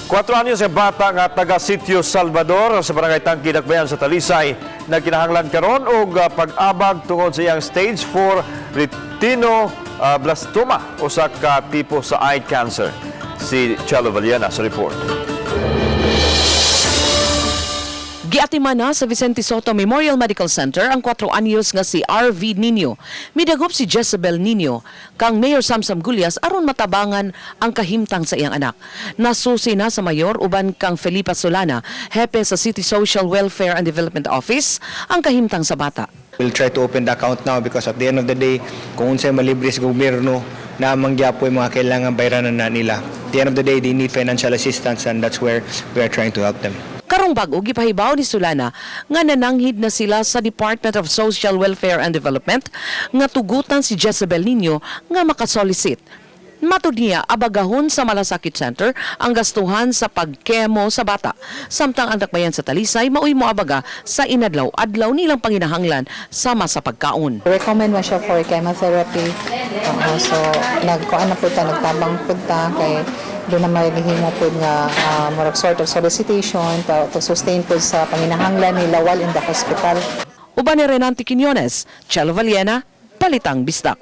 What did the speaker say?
4 anyos sa bata nga taga Sitio Salvador sa barangay Tangki Dakbayan sa Talisay na kinahanglan karon og pag-abag tungod sa iyang stage 4 retinoblastoma o sa tipo sa eye cancer. Si Chelo Valiana sa report. Giatiman na sa Vicente Soto Memorial Medical Center ang 4 anyos nga si RV Nino. Midagop si Jezebel Nino kang Mayor Samsam Gulyas aron matabangan ang kahimtang sa iyang anak. Nasusi na sa mayor uban kang Felipa Solana, hepe sa City Social Welfare and Development Office, ang kahimtang sa bata. We'll try to open the account now because at the end of the day, kung unsay malibre sa gobyerno na mangyapo yung mga kailangan bayranan na nila. At the end of the day, they need financial assistance and that's where we are trying to help them. Karong bag-o gipahibaw ni Solana nga nananghid na sila sa Department of Social Welfare and Development nga tugutan si Jezebel Nino nga makasolicit. Matud niya abagahon sa Malasakit Center ang gastuhan sa pagkemo sa bata. Samtang ang dakbayan sa Talisay maoy mo abaga sa inadlaw-adlaw nilang panginahanglan sama sa pagkaon. Recommend mo siya for chemotherapy. So nagkuan na po ta, nagtabang po ta kay doon na mahihimo po nga murag sort of solicitation to sustain po sa panginahanglan nila while in the hospital. Uban ni Renante Quiñones, Chelo Valiana, Balitang Bisdak.